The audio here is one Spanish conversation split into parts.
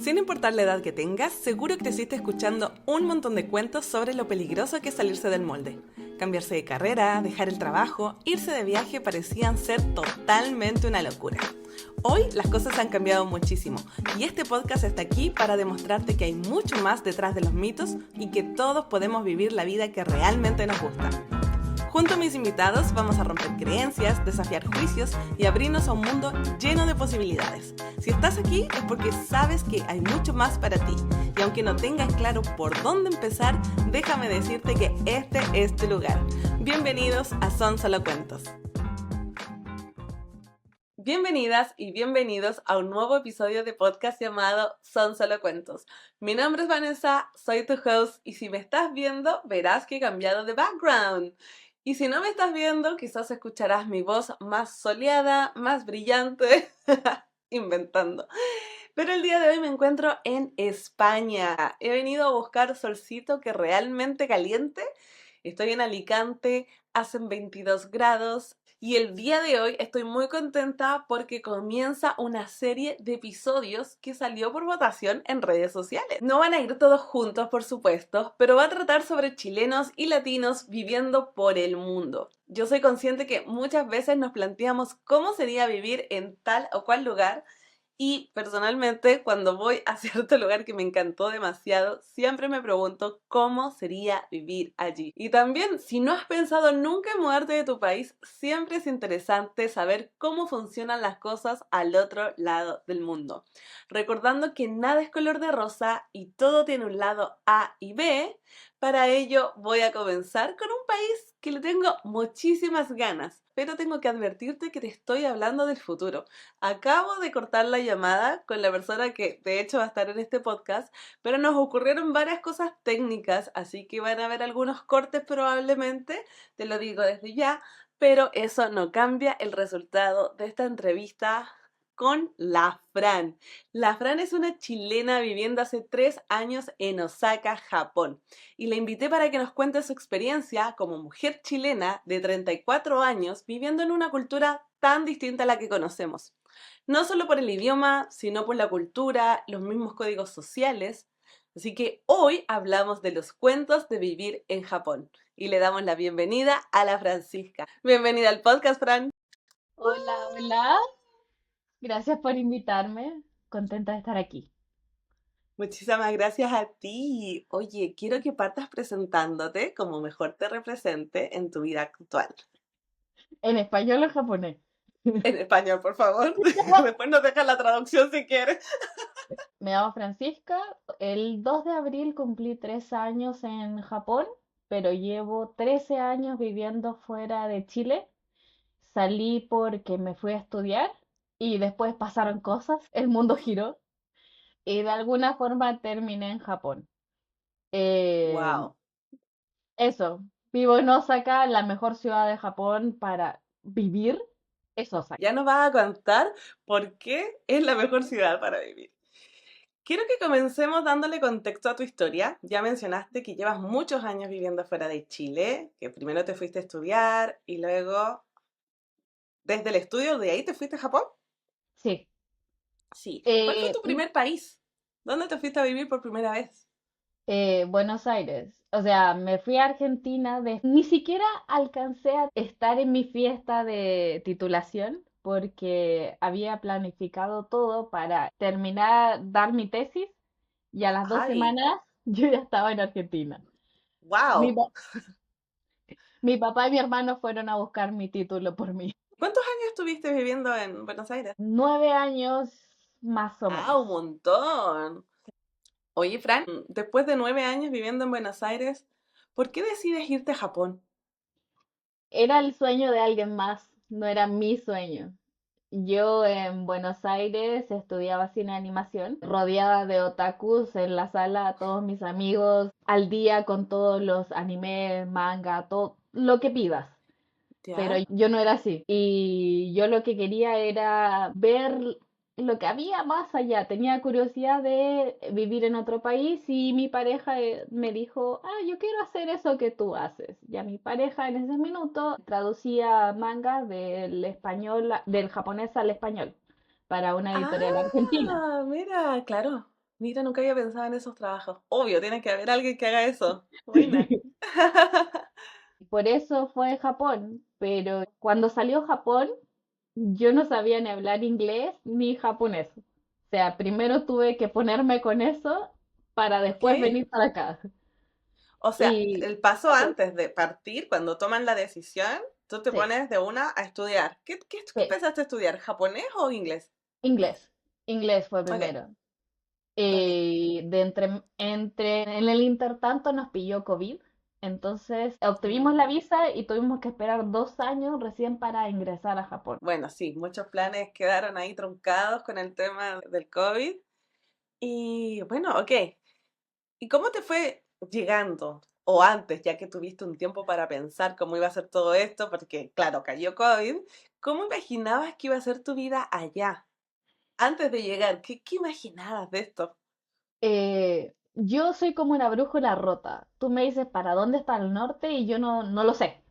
Sin importar la edad que tengas, seguro creciste escuchando un montón de cuentos sobre lo peligroso que es salirse del molde. Cambiarse de carrera, dejar el trabajo, irse de viaje parecían ser totalmente una locura. Hoy las cosas han cambiado muchísimo y este podcast está aquí para demostrarte que hay mucho más detrás de los mitos y que todos podemos vivir la vida que realmente nos gusta. Junto a mis invitados vamos a romper creencias, desafiar juicios y abrirnos a un mundo lleno de posibilidades. Si estás aquí es porque sabes que hay mucho más para ti. Y aunque no tengas claro por dónde empezar, déjame decirte que este es tu lugar. Bienvenidos a Son Solo Cuentos. Bienvenidas y bienvenidos a un nuevo episodio de podcast llamado Son Solo Cuentos. Mi nombre es Vanessa, soy tu host y si me estás viendo verás que he cambiado de background. Y si no me estás viendo, quizás escucharás mi voz más soleada, más brillante, inventando. Pero el día de hoy me encuentro en España. He venido a buscar solcito que realmente caliente. Estoy en Alicante, hacen 22 grados. Y el día de hoy estoy muy contenta porque comienza una serie de episodios que salió por votación en redes sociales. No van a ir todos juntos, por supuesto, pero va a tratar sobre chilenos y latinos viviendo por el mundo. Yo soy consciente que muchas veces nos planteamos cómo sería vivir en tal o cual lugar. Y personalmente, cuando voy a cierto lugar que me encantó demasiado, siempre me pregunto cómo sería vivir allí. Y también, si no has pensado nunca en mudarte de tu país, siempre es interesante saber cómo funcionan las cosas al otro lado del mundo. Recordando que nada es color de rosa y todo tiene un lado A y B, para ello voy a comenzar con un país que le tengo muchísimas ganas, pero tengo que advertirte que te estoy hablando del futuro. Acabo de cortar la llamada con la persona que de hecho va a estar en este podcast, pero nos ocurrieron varias cosas técnicas, así que van a haber algunos cortes probablemente, te lo digo desde ya, pero eso no cambia el resultado de esta entrevista con la Fran. La Fran es una chilena viviendo hace 3 años en Osaka, Japón, y la invité para que nos cuente su experiencia como mujer chilena de 34 años viviendo en una cultura tan distinta a la que conocemos. No solo por el idioma, sino por la cultura, los mismos códigos sociales. Así que hoy hablamos de los cuentos de vivir en Japón y le damos la bienvenida a la Francisca. Bienvenida al podcast, Fran. Hola, hola. Gracias por invitarme. Contenta de estar aquí. Muchísimas gracias a ti. Oye, quiero que partas presentándote como mejor te represente en tu vida actual. ¿En español o en japonés? En español, por favor. Después nos dejas la traducción si quieres. Me llamo Francisca. El 2 de abril cumplí 3 años en Japón, pero llevo 13 años viviendo fuera de Chile. Salí porque me fui a estudiar y después pasaron cosas, el mundo giró y de alguna forma terminé en Japón. Eh, Wow. Eso, vivo en Osaka, la mejor ciudad de Japón para vivir es Osaka. Ya nos vas a contar por qué es la mejor ciudad para vivir. Quiero que comencemos dándole contexto a tu historia. Ya mencionaste que llevas muchos años viviendo fuera de Chile, que primero te fuiste a estudiar y luego desde el estudio de ahí te fuiste a Japón. Sí, Sí. ¿Cuál fue eh, tu n- primer país? ¿Dónde te fuiste a vivir por primera vez? Buenos Aires. O sea, me fui a Argentina, ni siquiera alcancé a estar en mi fiesta de titulación porque había planificado todo para terminar, dar mi tesis y a las 2 semanas Ay, yo ya estaba en Argentina. Mi, wow. pa- mi papá y mi hermano fueron a buscar mi título por mí. ¿Cuántos años estuviste viviendo en Buenos Aires? 9 años más o Ah, menos. un montón. Oye, Fran, después de 9 años viviendo en Buenos Aires, ¿por qué decides irte a Japón? Era el sueño de alguien más, no era mi sueño. Yo en Buenos Aires estudiaba cine de animación, rodeada de otakus en la sala, todos mis amigos, al día con todos los animes, manga, todo lo que pidas. Pero ¿Ya? yo no era así. Y yo lo que quería era ver lo que había más allá. Tenía curiosidad de vivir en otro país y mi pareja me dijo, ah, yo quiero hacer eso que tú haces. Ya mi pareja en ese minuto traducía manga del español, del japonés al español para una editorial argentina. Ah, mira, claro. Mira, nunca había pensado en esos trabajos. Obvio, tiene que haber alguien que haga eso. Buena. Por eso fue Japón, pero cuando salió Japón, yo no sabía ni hablar inglés ni japonés. O sea, primero tuve que ponerme con eso para Ok. después venir para acá. O sea, Y el paso antes de partir, cuando toman la decisión, tú te sí, pones de una a estudiar. ¿Qué sí, empezaste a estudiar? ¿Japonés o inglés? inglés. Inglés fue Ok, primero. ok. En el intertanto nos pilló COVID, entonces obtuvimos la visa y tuvimos que esperar 2 años recién para ingresar a Japón. Bueno, sí, muchos planes quedaron ahí truncados con el tema del COVID. Y bueno, ok. ¿Y cómo te fue llegando? O antes, ya que tuviste un tiempo para pensar cómo iba a ser todo esto, porque claro, cayó COVID. ¿Cómo imaginabas que iba a ser tu vida allá? Antes de llegar, ¿qué imaginabas de esto? Yo soy como una brújula rota. Tú me dices para dónde está el norte y yo no lo sé.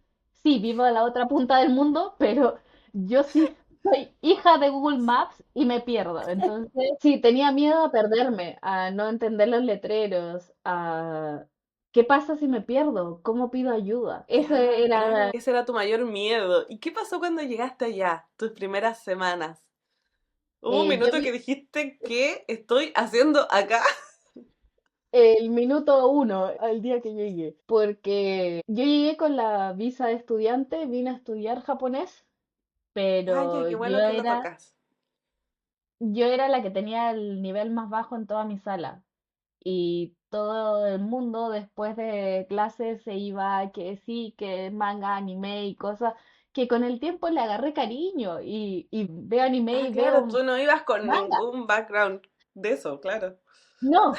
Sí, vivo a la otra punta del mundo, pero yo sí soy hija de Google Maps y me pierdo. Entonces, sí, tenía miedo a perderme, a no entender los letreros, a ¿qué pasa si me pierdo? ¿Cómo pido ayuda? Ese Ya, era claro, ese era tu mayor miedo. ¿Y qué pasó cuando llegaste allá, tus primeras semanas? Hubo un yo minuto que dijiste, ¿qué estoy haciendo acá? el minuto uno al día que llegué, porque yo llegué con la visa de estudiante, vine a estudiar japonés, Ay, pero qué yo bueno que lo era, tocas. yo era la que tenía el nivel más bajo en toda mi sala. Y todo el mundo después de clases se iba a que sí, que manga, anime y cosas que con el tiempo le agarré cariño y veo anime Ah, y claro, veo tú no ibas con manga. ningún background de eso, claro. No,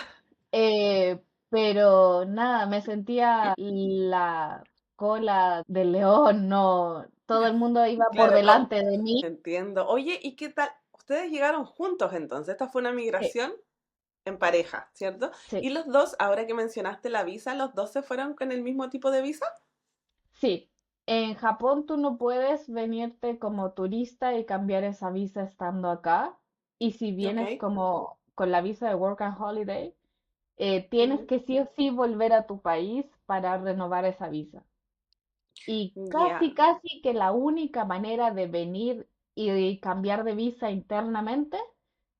pero nada, me sentía la cola del león, no, todo el mundo iba por Claro, delante de mí. entiendo. Oye, ¿y qué tal? Ustedes llegaron juntos entonces. Esta fue una Sí, migración en pareja, ¿cierto? sí, Y los dos, ahora que mencionaste la visa, ¿los dos se fueron con el mismo tipo de visa? sí. En Japón tú no puedes venirte como turista y cambiar esa visa estando acá. Y si Ok. vienes como con la visa de Work and Holiday, tienes Ujú. que sí o sí volver a tu país para renovar esa visa. Y Ya, casi que la única manera de venir y cambiar de visa internamente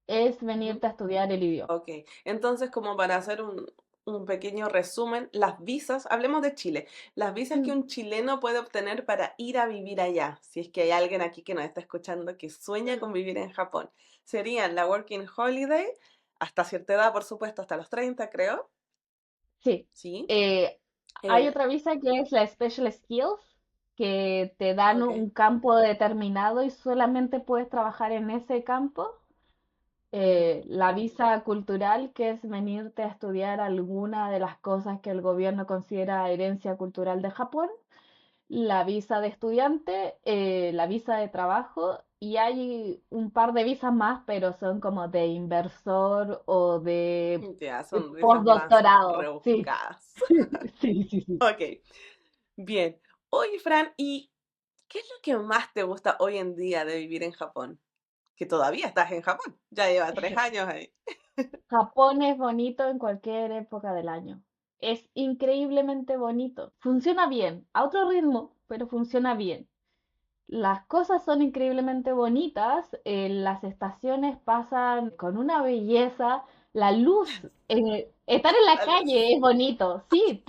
es ujú. venirte a estudiar el idioma. Ok. Entonces, como para hacer un pequeño resumen, las visas, hablemos de Chile, las visas que Mm, un chileno puede obtener para ir a vivir allá, si es que hay alguien aquí que nos está escuchando que sueña con vivir en Japón, serían la Working Holiday, hasta cierta edad, por supuesto, hasta los 30, creo, sí. ¿sí? Eh, Hay Eh, otra visa que es la Special Skills, que te dan ok. un campo determinado y solamente puedes trabajar en ese campo. La visa cultural, que es venirte a estudiar alguna de las cosas que el gobierno considera herencia cultural de Japón. La visa de estudiante, la visa de trabajo y hay un par de visas más, pero son como de inversor o de Ya, son visas más postdoctorado. Sí, rebuscadas. sí, sí, sí. Ok, bien. Oye, Fran, ¿y qué es lo que más te gusta hoy en día de vivir en Japón? Que todavía estás en Japón, ya lleva 3 años ahí. Japón es bonito en cualquier época del año. Es increíblemente bonito. Funciona bien, a otro ritmo, pero funciona bien. Las cosas son increíblemente bonitas, las estaciones pasan con una belleza, la luz, estar en la La luz. calle es bonito, sí,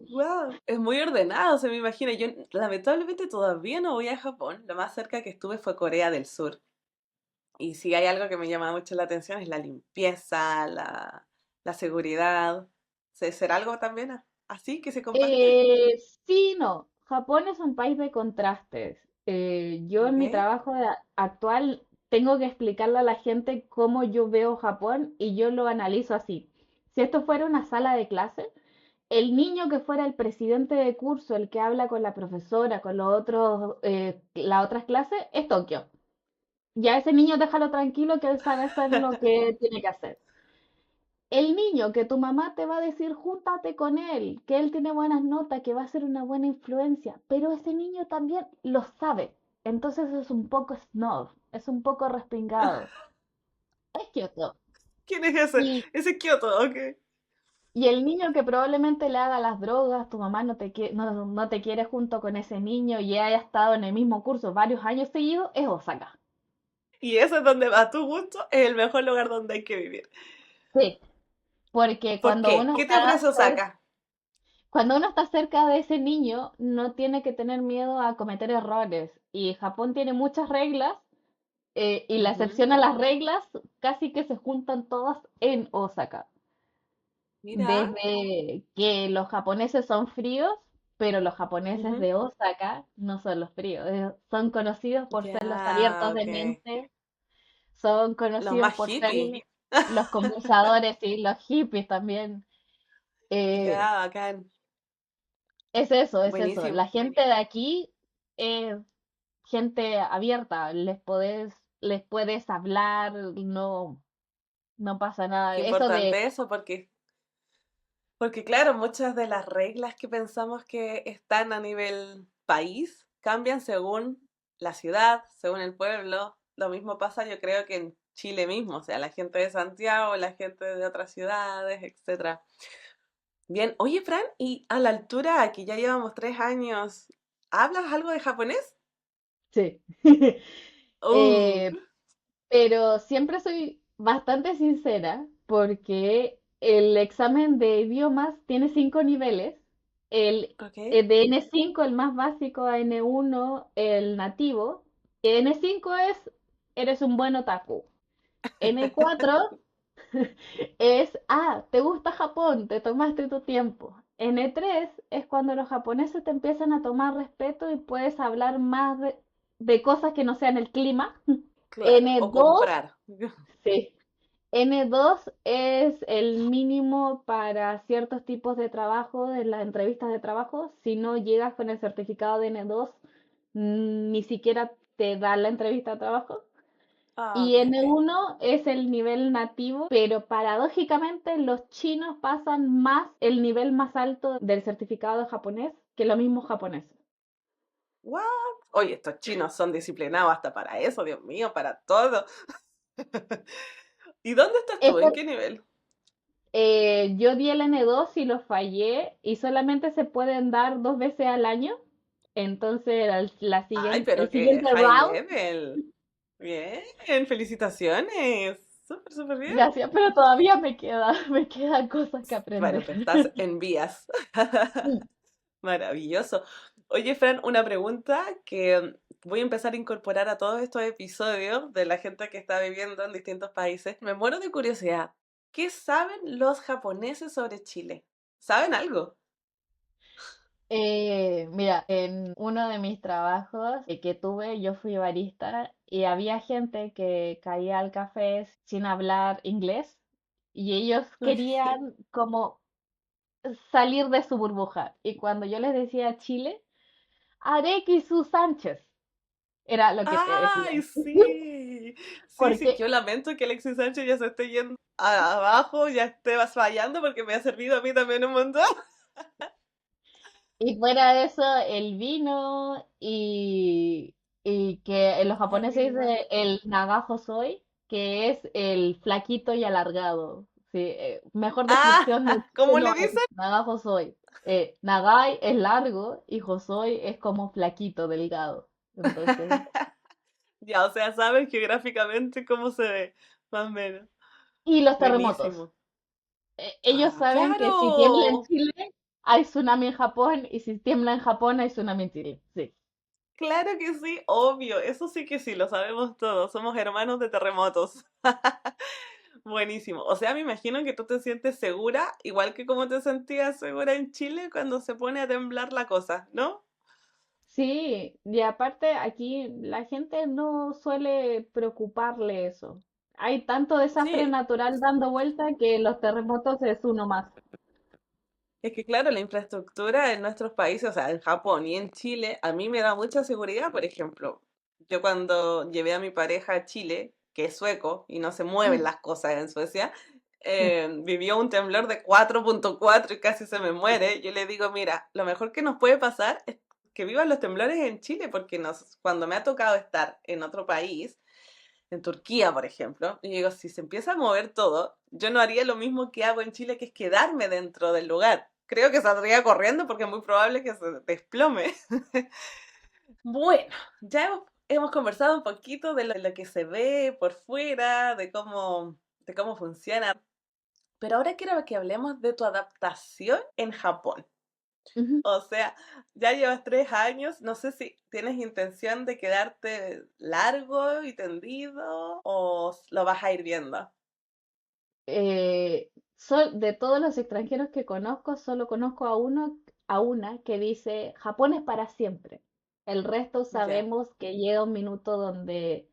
Wow, es muy ordenado, se me imagina. Yo lamentablemente todavía no voy a Japón. Lo más cerca que estuve fue Corea del Sur. Y si hay algo que me llama mucho la atención es la limpieza, la seguridad. ¿Será algo también así que se comparte? sí, no, Japón es un país de contrastes. Yo en Ok. mi trabajo actual tengo que explicarle a la gente cómo yo veo Japón y yo lo analizo así. Si esto fuera una sala de clase, el niño que fuera el presidente de curso, el que habla con la profesora, con los otros, las otras clases, es Tokio. Ya ese niño déjalo tranquilo que él sabe hacer lo que tiene que hacer. El niño que tu mamá te va a decir, júntate con él, que él tiene buenas notas, que va a ser una buena influencia, pero ese niño también lo sabe. Entonces es un poco snob, es un poco respingado. Es Kioto. ¿Quién es ese? Y, Ese es Kioto, ok. y el niño que probablemente le haga las drogas, tu mamá no te quiere junto con ese niño y haya estado en el mismo curso varios años seguidos, es Osaka. Y ese es donde a tu gusto es el mejor lugar donde hay que vivir. Sí, porque ¿Por qué? ¿Qué te ofrece Osaka? cuando uno está cerca de ese niño, no tiene que tener miedo a cometer errores. Y Japón tiene muchas reglas, y la Ujú. excepción a las reglas casi que se juntan todas en Osaka. Mira. Desde que los japoneses son fríos, pero los japoneses Ujú. de Osaka no son los fríos. Son conocidos por ser los Ya, abiertos de ok. mente, son Los conocidos más por ser hippies. los conversadores y los hippies también. Eh, Ya, bacán. es eso, es eso. Buenísimo. La gente de aquí es gente abierta, les puedes hablar, no, no pasa nada. Qué Eso de, importante eso, porque claro, muchas de las reglas que pensamos que están a nivel país cambian según la ciudad, según el pueblo. Lo mismo pasa yo creo que en Chile mismo, o sea, la gente de Santiago, la gente de otras ciudades, etcétera. Bien, oye Fran, y a la altura que ya llevamos 3 años, ¿hablas algo de japonés? sí. Uh, Eh, pero siempre soy bastante sincera porque el examen de idiomas tiene 5 niveles. ok. De N5, el más básico, a N1, el nativo. N5 es, eres un buen otaku. N4 es, te gusta Japón, te tomaste tu tiempo. N3 es cuando los japoneses te empiezan a tomar respeto y puedes hablar más de cosas que no sean el clima. Claro, o N2, comprar. sí. N2 es el mínimo para ciertos tipos de trabajo, de las entrevistas de trabajo. Si no llegas con el certificado de N2, ni siquiera te da la entrevista de trabajo. Ah, Y ok, ok. N1 es el nivel nativo, pero paradójicamente los chinos pasan más el nivel más alto del certificado de japonés que los mismos japoneses. What? Oye, estos chinos son disciplinados hasta para eso, Dios mío, para todo. ¿Y dónde estás tú? ¿En Esto, qué nivel? yo di el N2 y lo fallé y solamente se pueden dar 2 veces al año. Entonces Ay, el pero qué siguiente high round, level. Bien, felicitaciones. Súper, súper bien. gracias, pero todavía me quedan cosas que Bueno, aprender. pero estás en vías. Maravilloso. Oye, Fran, una pregunta que voy a empezar a incorporar a todos estos episodios de la gente que está viviendo en distintos países. Me muero de curiosidad. ¿Qué saben los japoneses sobre Chile? ¿Saben algo? Mira, en uno de mis trabajos que tuve, yo fui barista y había gente que caía al café sin hablar inglés y ellos querían como salir de su burbuja. Y cuando yo les decía Chile, Arequisu Sánchez era lo que te ¡Ay, decían. sí! Sí, sí, Porque, yo lamento que Alexis Sánchez ya se esté yendo abajo, ya esté fallando porque me ha servido a mí también un montón. y fuera de eso, el vino y que los japoneses Arriba. dicen el nagajo soy, que es el flaquito y alargado. Sí, mejor Ah, descripción de ¿cómo no le hay. dicen? Nagajo soy. Nagai es largo y Josoi es como flaquito, delgado. Entonces, Ya, o sea, saben geográficamente cómo se ve, más o menos. y los terremotos. Buenísimo. Ellos Ah, saben que si tiembla en claro. Chile, hay tsunami en Japón, y si tiembla en Japón, hay tsunami en Chile. Sí. Claro que sí, obvio. Eso sí que sí, lo sabemos todos. Somos hermanos de terremotos. Buenísimo. O sea, me imagino que tú te sientes segura, igual que como te sentías segura en Chile cuando se pone a temblar la cosa, ¿no? Sí, y aparte aquí la gente no suele preocuparle eso. Hay tanto desastre Sí, natural dando vuelta que los terremotos es uno más. es que claro, la infraestructura en nuestros países, o sea, en Japón y en Chile, a mí me da mucha seguridad. Por ejemplo, yo cuando llevé a mi pareja a Chile, que es sueco y no se mueven Mm, las cosas en Suecia, sí. vivió un temblor de 4,4 y casi se me muere. Yo le digo, mira, lo mejor que nos puede pasar es que vivan los temblores en Chile, porque cuando me ha tocado estar en otro país, en Turquía, por ejemplo. Y digo, si se empieza a mover todo, yo no haría lo mismo que hago en Chile, que es quedarme dentro del lugar. Creo que saldría corriendo porque es muy probable que se desplome. Bueno, ya hemos conversado un poquito de lo que se ve por fuera, de cómo funciona. Pero ahora quiero que hablemos de tu adaptación en Japón. Ujú. O sea, ya llevas 3 años, no sé si tienes intención de quedarte largo y tendido o lo vas a ir viendo. De todos los extranjeros que conozco, solo conozco a una que dice Japón es para siempre. El resto Ya, sabemos que llega un minuto donde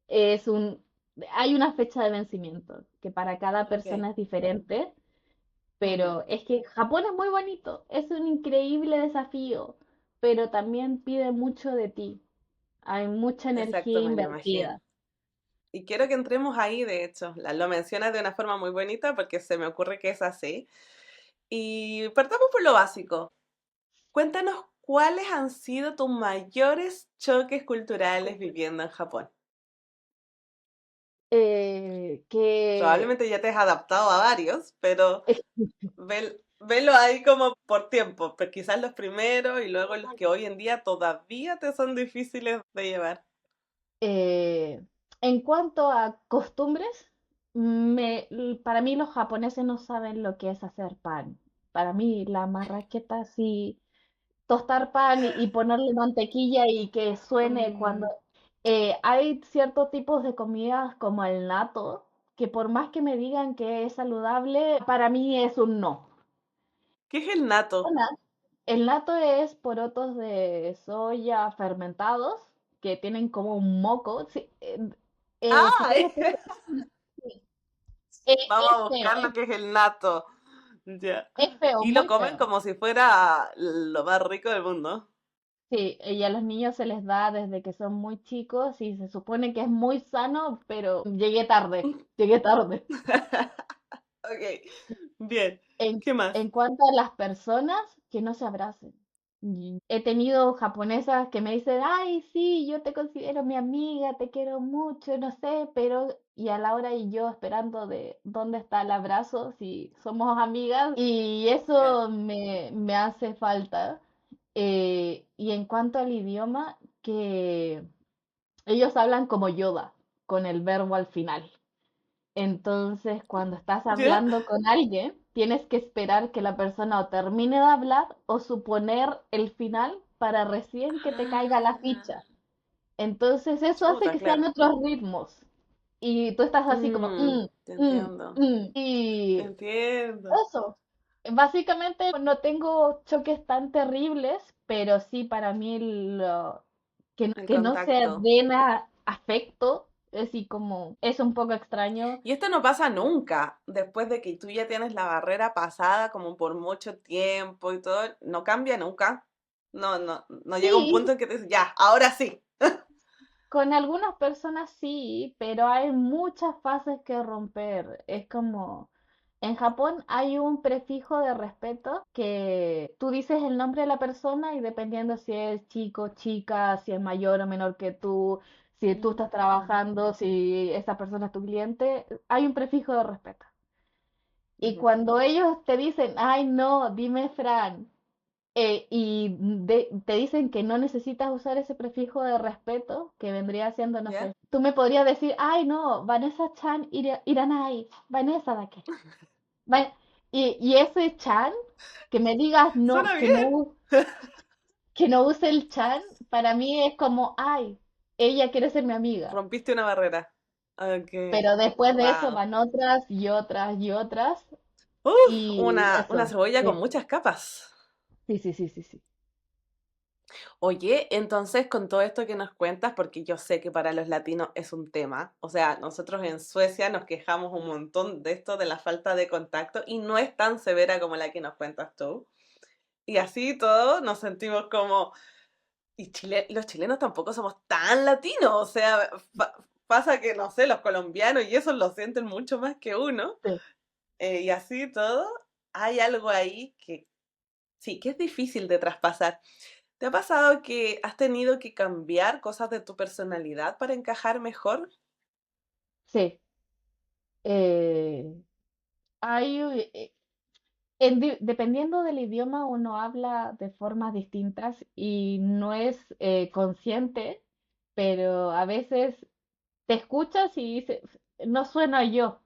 es un, hay una fecha de vencimiento, que para cada ok. persona es diferente, Ujú. pero es que Japón es muy bonito, es un increíble desafío, pero también pide mucho de ti. Hay mucha energía Exacto, me lo invertida. imagino. Y quiero que entremos ahí, de hecho. Lo mencionas de una forma muy bonita porque se me ocurre que es así. Y partamos por lo básico. Cuéntanos cuáles han sido tus mayores choques culturales viviendo en Japón. Que Probablemente ya te has adaptado a varios, pero velo ahí como por tiempo, pero quizás los primeros y luego los que hoy en día todavía te son difíciles de llevar. Eh, en cuanto a costumbres, para mí los japoneses no saben lo que es hacer pan. Para mí la marraqueta, sí, tostar pan y ponerle mantequilla y que suene cuando Mm, hay ciertos tipos de comidas como el natto, que por más que me digan que es saludable, para mí es un no. ¿Qué es el nato? Una, el natto es porotos de soya fermentados que tienen como un moco. Sí, si ¡Ay! quieres, sí, Vamos es a feo, buscar lo que es el nato. Ya. es feo, Y lo muy comen feo. como si fuera lo más rico del mundo. Sí, y a los niños se les da desde que son muy chicos y se supone que es muy sano, pero llegué tarde. Ok, bien. En, ¿Qué más? en cuanto a las personas, que no se abracen. Y he tenido japonesas que me dicen, ay, sí, yo te considero mi amiga, te quiero mucho, no sé, pero y a la hora y yo esperando de dónde está el abrazo, si somos amigas, y Ya. eso me hace falta. Y en cuanto al idioma, que ellos hablan como Yoda, con el verbo al final. Entonces, cuando estás ¿Ya? hablando con alguien, tienes que esperar que la persona o termine de hablar o suponer el final para recién que te caiga la Ah, ficha. Entonces, eso hace chuta, que sean claro. otros ritmos. Y tú estás así como, Te entiendo. Te Y entiendo. eso. Básicamente no tengo choques tan terribles, pero sí para mí El que no se contacto. den a afecto, es así como, es un poco extraño. Y esto no pasa nunca. Después de que tú ya tienes la barrera pasada como por mucho tiempo y todo, no cambia nunca. No, no, no llega un Sí, punto en que te dices, ya, ahora sí. con algunas personas sí, pero hay muchas fases que romper. Es como, en Japón hay un prefijo de respeto que tú dices el nombre de la persona y dependiendo si es chico, chica, si es mayor o menor que tú, si tú estás Mm, trabajando, si esa persona es tu cliente, hay un prefijo de respeto. Y ujú. cuando ellos te dicen, ay no, dime Fran, te dicen que no necesitas usar ese prefijo de respeto, que vendría siendo, no sé, ¿Ya? tú me podrías decir, ay no, Vanessa-chan Iranai, Vanessa da que. Y ese chan, que me digas no, Suena bien. que no use el chan, para mí es como, ay, ella quiere ser mi amiga. Rompiste una barrera. Ok. Pero después de eso Wow. van otras y otras y otras, Uf, y una eso. cebolla con Sí, muchas capas. sí, sí, sí, sí, sí. Oye, entonces con todo esto que nos cuentas, porque yo sé que para los latinos es un tema, o sea, nosotros en Suecia nos quejamos un montón de esto, de la falta de contacto, y no es tan severa como la que nos cuentas tú. Y así todo nos sentimos como, y los chilenos tampoco somos tan latinos, o sea, pasa que, no sé, los colombianos y esos lo sienten mucho más que uno, Sí. y así todo, hay algo ahí que sí, que es difícil de traspasar. ¿Te ha pasado que has tenido que cambiar cosas de tu personalidad para encajar mejor? Sí. Eh, hay, dependiendo del idioma, uno habla de formas distintas y no es consciente, pero a veces te escuchas y dices, no suena yo.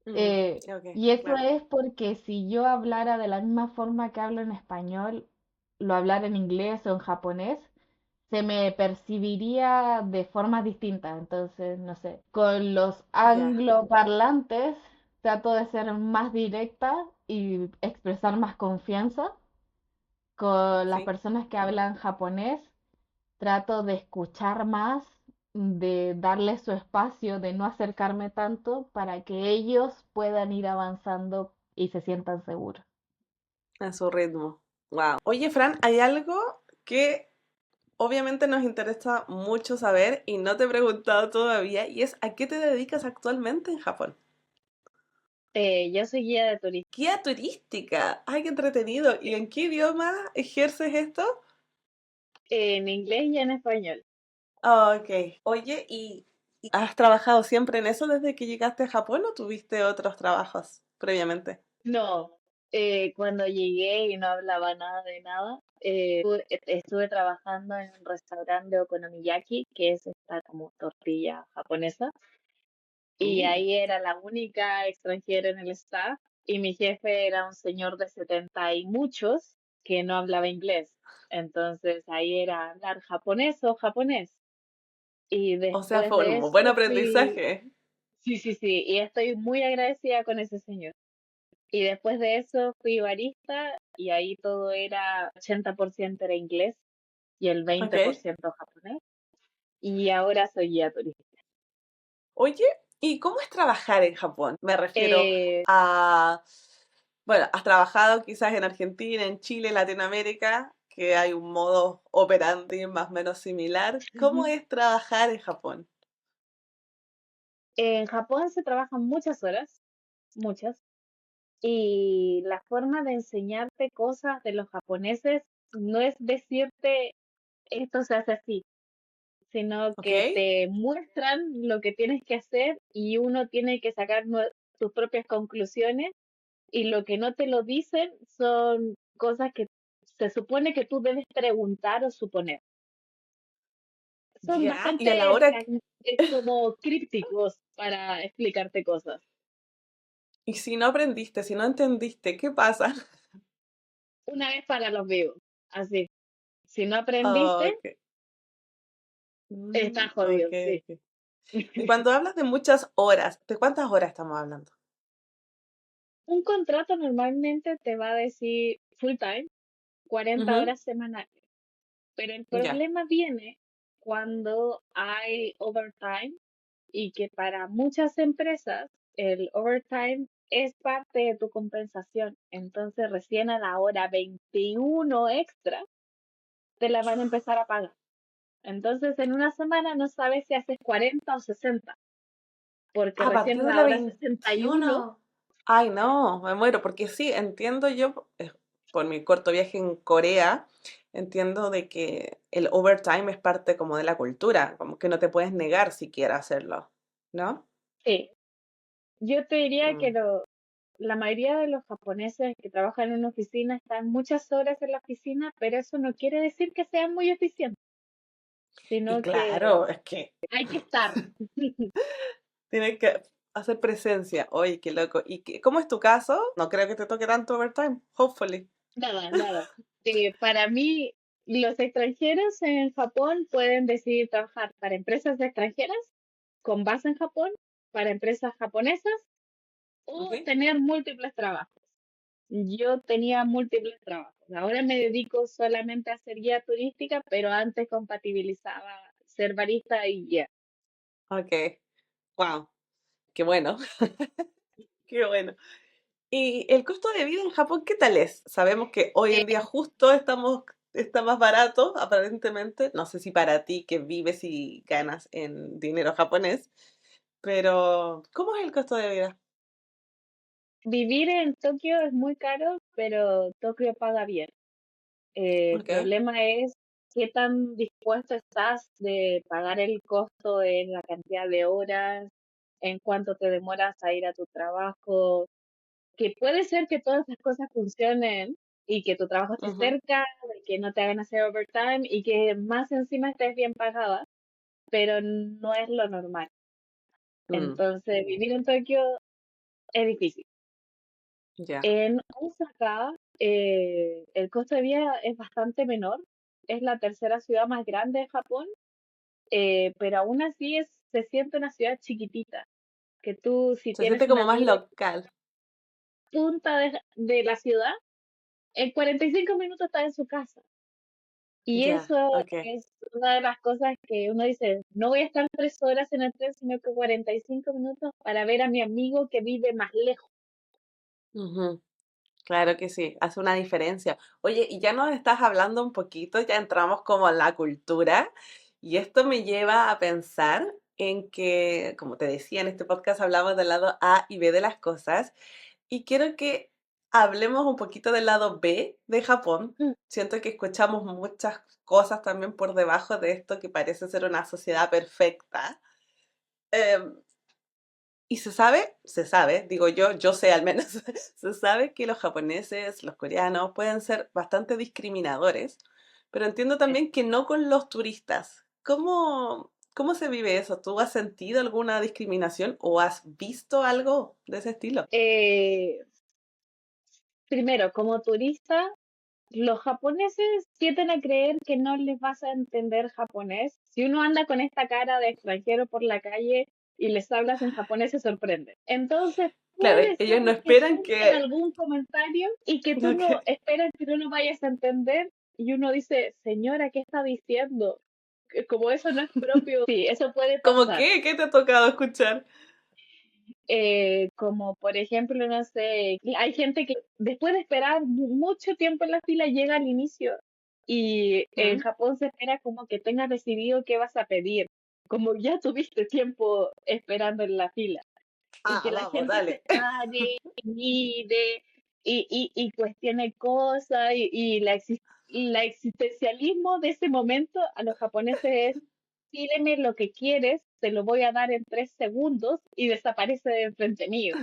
Mm, Eh, ok, y eso claro. es porque si yo hablara de la misma forma que hablo en español, lo hablara en inglés o en japonés, se me percibiría de formas distintas. Entonces, no sé, con los Ya, angloparlantes trato de ser más directa y expresar más confianza. Con las sí. personas que hablan japonés, trato de escuchar más, de darles su espacio, de no acercarme tanto para que ellos puedan ir avanzando y se sientan seguros. A su ritmo. Wow. Oye, Fran, hay algo que obviamente nos interesa mucho saber y no te he preguntado todavía, y es ¿a qué te dedicas actualmente en Japón? Yo soy guía de turismo Guía turística. Ay, qué entretenido. ¿Y en qué idioma ejerces esto? en inglés y en español. Ah, ok. Oye, ¿y has trabajado siempre en eso desde que llegaste a Japón o tuviste otros trabajos previamente? No, cuando llegué y no hablaba nada de nada, estuve trabajando en un restaurante de okonomiyaki, que es esta como tortilla japonesa, y Uh, ahí era la única extranjera en el staff, y mi jefe era un señor de 70 y muchos que no hablaba inglés. Entonces ahí era hablar japonés o japonés. Y o sea, después fue de un buen eso fui, aprendizaje. sí, sí, sí, y estoy muy agradecida con ese señor. Y después de eso fui barista y ahí todo era 80% era inglés y el Ok. 20% japonés. Y ahora soy guía turística. Oye, ¿y cómo es trabajar en Japón? Me refiero Eh, a, bueno, has trabajado quizás en Argentina, en Chile, Latinoamérica, que hay un modo operandi más o menos similar. ¿Cómo es trabajar en Japón? en Japón se trabajan muchas horas, muchas, y la forma de enseñarte cosas de los japoneses no es decirte esto se hace así, sino ¿Ok? que te muestran lo que tienes que hacer y uno tiene que sacar sus propias conclusiones y lo que no te lo dicen son cosas que se supone que tú debes preguntar o suponer. Son Ya, y a la bastante hora, como crípticos para explicarte cosas. y si no aprendiste, si no entendiste, ¿qué pasa? Una vez para los vivos, así. Si no aprendiste, Ok. estás Ok, jodido, sí. ok. Y cuando hablas de muchas horas, ¿de cuántas horas estamos hablando? Un contrato normalmente te va a decir full time, 40 Ujú, horas semanales, pero el ya. problema viene cuando hay overtime y que para muchas empresas el overtime es parte de tu compensación. Entonces recién a la hora 21 extra te la van a empezar a pagar. Entonces en una semana no sabes si haces 40 o 60, porque A recién partir a de la la hora 61, 21. Ay, no, me muero, porque sí, entiendo yo, por mi corto viaje en Corea, entiendo de que el overtime es parte como de la cultura, como que no te puedes negar siquiera a hacerlo, ¿no? sí, yo te diría que Mm. la mayoría de los japoneses que trabajan en una oficina están muchas horas en la oficina, pero eso no quiere decir que sean muy eficientes, Y sino que claro, es que hay que estar. tienes que hacer presencia. Oye, qué loco. ¿Y cómo es tu caso? No creo que te toque tanto overtime, hopefully. Nada, nada. Para mí, los extranjeros en Japón pueden decidir trabajar para empresas extranjeras con base en Japón, para empresas japonesas ¿Ok? o tener múltiples trabajos. Yo tenía múltiples trabajos. Ahora me dedico solamente a ser guía turística, pero antes compatibilizaba ser barista y guía. Ok, wow, qué bueno, qué bueno. ¿Y el costo de vida en Japón qué tal es? Sabemos que hoy en día justo está más barato, aparentemente. No sé si para ti que vives y ganas en dinero japonés, pero ¿cómo es el costo de vida? Vivir en Tokio es muy caro, pero Tokio paga bien. El Ok. problema es qué tan dispuesto estás de pagar el costo en la cantidad de horas. en cuánto te demoras a ir a tu trabajo, que puede ser que todas esas cosas funcionen y que tu trabajo esté Ujú, cerca, de que no te hagan hacer overtime y que más encima estés bien pagada, pero no es lo normal. mm, Entonces, vivir en Tokio es difícil. ya. En Osaka, el costo de vida es bastante menor. Es la tercera ciudad más grande de Japón, pero aún así se siente una ciudad chiquitita, que tú si Se tienes siente un como más amigo en local. punta de la ciudad, en 45 minutos está en su casa. Y Ya, eso ok. es una de las cosas que uno dice, no voy a estar 3 horas en el tren, sino que 45 minutos para ver a mi amigo que vive más lejos. Ujú, claro que sí, hace una diferencia. Oye, y ya nos estás hablando un poquito, ya entramos como en la cultura, y esto me lleva a pensar en que, como te decía, en este podcast hablamos del lado A y B de las cosas, y quiero que hablemos un poquito del lado B de Japón. Mm. Siento que escuchamos muchas cosas también por debajo de esto que parece ser una sociedad perfecta. Em, y se sabe, digo yo sé al menos, se sabe que los japoneses, los coreanos pueden ser bastante discriminadores, pero entiendo también que no con los turistas. ¿Cómo se vive eso? ¿Tú has sentido alguna discriminación o has visto algo de ese estilo? Eh, Primero, como turista, los japoneses tienden a creer que no les vas a entender japonés. Si uno anda con esta cara de extranjero por la calle y les hablas en japonés, se sorprende. Entonces, Claro, puede ellos ser no que esperan suelten que... algún comentario y que tú no Ok. esperas que tú no vayas a entender y uno dice, señora, ¿qué está diciendo? Como eso no es propio. Sí, eso puede ¿Cómo pasar. qué? ¿Qué te ha tocado escuchar? Como por ejemplo, no sé, hay gente que después de esperar mucho tiempo en la fila llega al inicio y en ¿Mm? Japón se espera como que tengas decidido qué vas a pedir, como ya tuviste tiempo esperando en la fila y Ah, que la vamos, gente se dale. pare, mire y cuestione cosas y la existencialismo de ese momento a los japoneses es pídeme lo que quieres, te lo voy a dar en 3 segundos y desaparece de enfrente mío.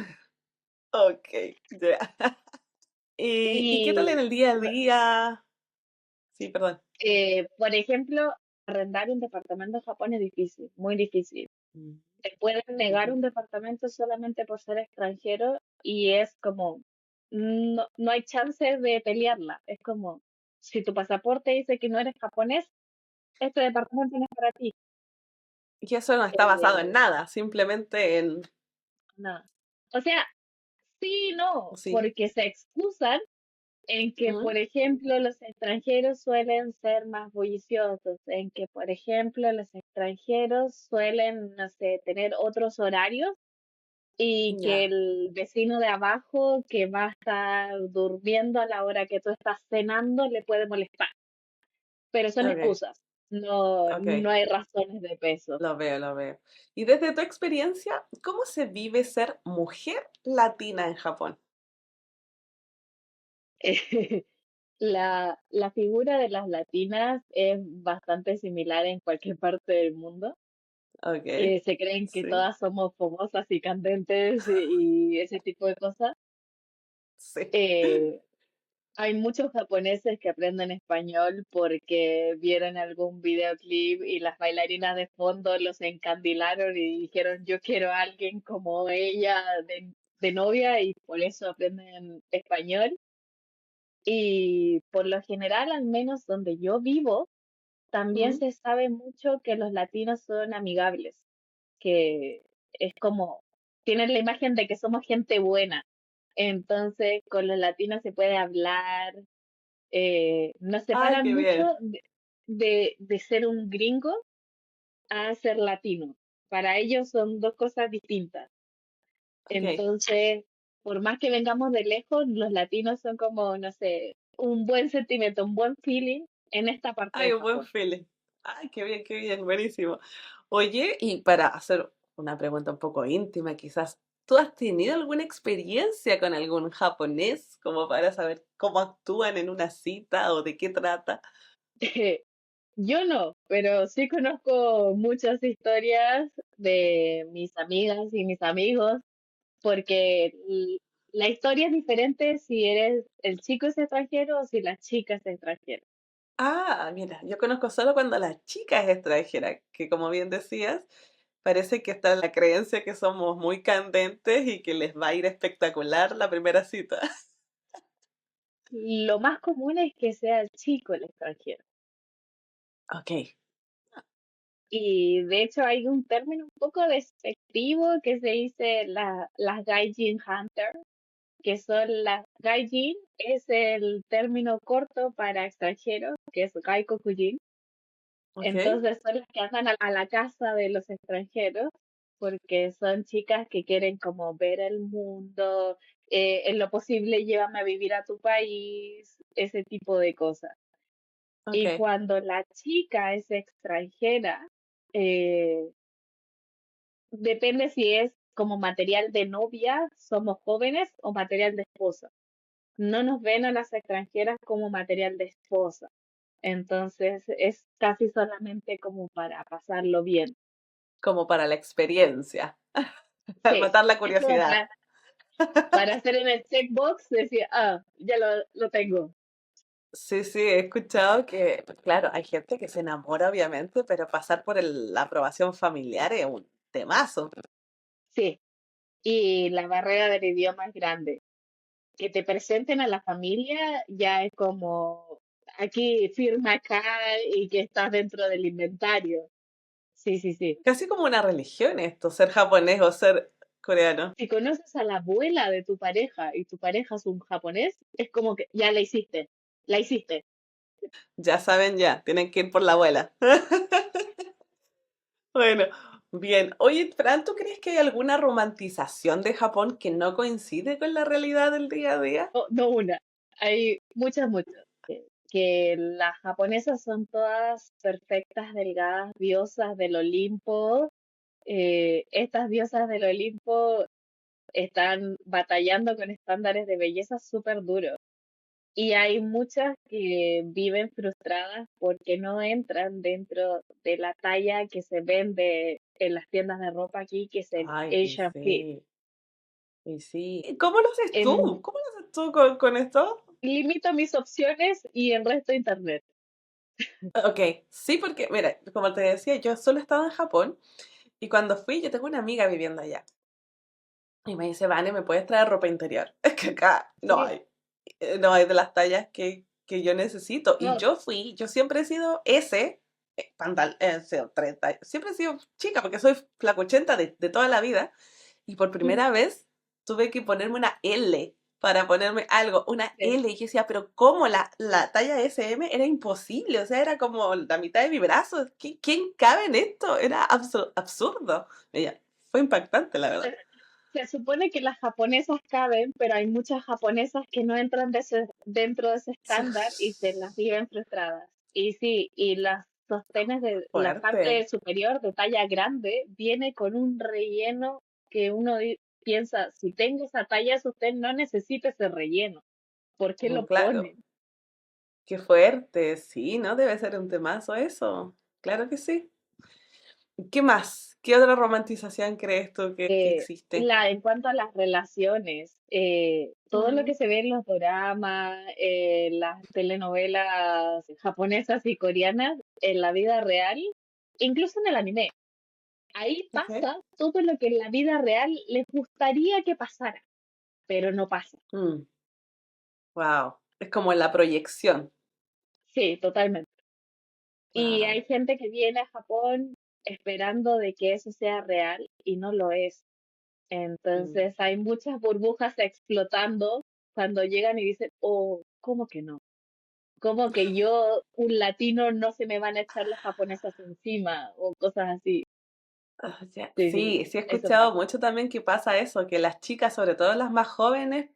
Ok, ya. ¿Y qué tal en Y, el día a día? Sí, perdón. por ejemplo, arrendar un departamento en Japón es difícil, muy difícil. Mm, Te pueden negar ujú. un departamento solamente por ser extranjero y es como, no hay chance de pelearla. Es como, si tu pasaporte dice que no eres japonés, este departamento no es para ti. Y eso no está basado en Eh, nada, simplemente en... no. O sea, sí y no, Sí. porque se excusan en que, ¿Mm? por ejemplo, los extranjeros suelen ser más bulliciosos, en que, por ejemplo, los extranjeros suelen, no sé, tener otros horarios y que Ya, el vecino de abajo que va a estar durmiendo a la hora que tú estás cenando le puede molestar. Pero son ok, excusas, no, no ok, hay razones de peso. lo veo, lo veo. Y desde tu experiencia, ¿cómo se vive ser mujer latina en Japón? La figura de las latinas es bastante similar en cualquier parte del mundo. Ok, Se creen que sí, todas somos famosas y candentes y ese tipo de cosas. sí. Eh, Hay muchos japoneses que aprenden español porque vieron algún videoclip y las bailarinas de fondo los encandilaron y dijeron yo quiero a alguien como ella de novia y por eso aprenden español. Y por lo general, al menos donde yo vivo, también ¿Mm? se sabe mucho que los latinos son amigables, que es como, tienen la imagen de que somos gente buena. Entonces, con los latinos se puede hablar, nos Ay, separan qué mucho bien. de ser un gringo a ser latino. Para ellos son dos cosas distintas. Ok. Entonces, por más que vengamos de lejos, los latinos son como, no sé, un buen sentimiento, un buen feeling en esta parte Ay, de un buen Japón. feeling. Ay, qué bien, buenísimo. Oye, y para hacer una pregunta un poco íntima, quizás, ¿tú has tenido alguna experiencia con algún japonés como para saber cómo actúan en una cita o de qué trata? Yo no, pero sí conozco muchas historias de mis amigas y mis amigos, porque la historia es diferente si eres el chico es extranjero o si la chica es extranjera. Ah, mira, yo conozco solo cuando la chica es extranjera, que como bien decías, parece que está la creencia que somos muy candentes y que les va a ir espectacular la primera cita. Lo más común es que sea el chico el extranjero. Ok, Y de hecho hay un término un poco despectivo que se dice las Gaijin Hunter, que son las Gaijin, es el término corto para extranjeros, que es Gaikokujin. ok, Entonces son las que andan a la casa de los extranjeros, porque son chicas que quieren como ver el mundo, en lo posible llévame a vivir a tu país, ese tipo de cosas. Y ok. cuando la chica es extranjera, eh, depende si es como material de novia, somos jóvenes, o material de esposa. No nos ven a las extranjeras como material de esposa. Entonces es casi solamente como para pasarlo bien. Como para la experiencia, Sí, matar la es como curiosidad. para hacer en el checkbox, decir, ah, ya lo tengo. Sí, sí, he escuchado que, pues, claro, hay gente que se enamora, obviamente, pero pasar por la aprobación familiar es un temazo. Sí, y la barrera del idioma es grande. Que te presenten a la familia ya es como, aquí firma acá y que estás dentro del inventario. Sí, sí, sí. Casi como una religión esto, ser japonés o ser coreano. Si conoces a la abuela de tu pareja y tu pareja es un japonés, es como que ya la hiciste, la hiciste. Ya saben ya, tienen que ir por la abuela. Bueno, bien. Oye, Fran, ¿tú crees que hay alguna romantización de Japón que no coincide con la realidad del día a día? No, no una, hay muchas, muchas. Que las japonesas son todas perfectas, delgadas, diosas del Olimpo. Estas diosas del Olimpo están batallando con estándares de belleza súper duros. Y hay muchas que viven frustradas porque no entran dentro de la talla que se vende en las tiendas de ropa aquí, que es el Ay, y Asian Fit. sí, y sí. ¿Y cómo lo haces En, tú? ¿Cómo lo haces tú con esto? limito mis opciones y el resto internet. Ok, sí, porque, mira, como te decía, yo solo he estado en Japón y cuando fui, yo tengo una amiga viviendo allá. Y me dice, Vane, ¿me puedes traer ropa interior? Es que acá no Sí, hay. No hay de las tallas que yo necesito. Y no, yo siempre he sido S, sí, 30, siempre he sido chica porque soy flacuchenta de toda la vida. Y por ujú, primera vez tuve que ponerme una L para ponerme algo, una sí. L. Y yo decía, pero ¿cómo la talla SM era imposible? O sea, era como la mitad de mi brazo. ¿Quién cabe en esto? Era absurdo. Ella, fue impactante, la verdad. Se, se supone que las japonesas caben, pero hay muchas japonesas que no entran dentro de ese estándar y se las viven frustradas. Y sí, y las sostenes de la Fuerte. parte superior de talla grande viene con un relleno que uno piensa, si tengo esa talla, usted no necesita ese relleno. ¿Por qué lo Claro. ponen? Qué fuerte, sí, ¿no? Debe ser un temazo eso. Claro que sí. ¿Qué más? ¿Qué otra romantización crees tú que existe? En cuanto a las relaciones, todo lo que Mm, se ve en los doramas, las telenovelas japonesas y coreanas, en la vida real, incluso en el anime, ahí ok. pasa todo lo que en la vida real les gustaría que pasara, pero no pasa. Wow. Es como la proyección. Sí, totalmente. Y hay Wow. gente que viene a Japón esperando de que eso sea real y no lo es. Entonces hay muchas burbujas explotando cuando llegan y dicen, oh, ¿cómo que no? ¿Cómo que yo, un latino, no se me van a echar las japonesas encima? O cosas así. Ya. Sí, sí, Sí, sí he eso escuchado pasa. mucho también que pasa eso, que las chicas, sobre todo las más jóvenes,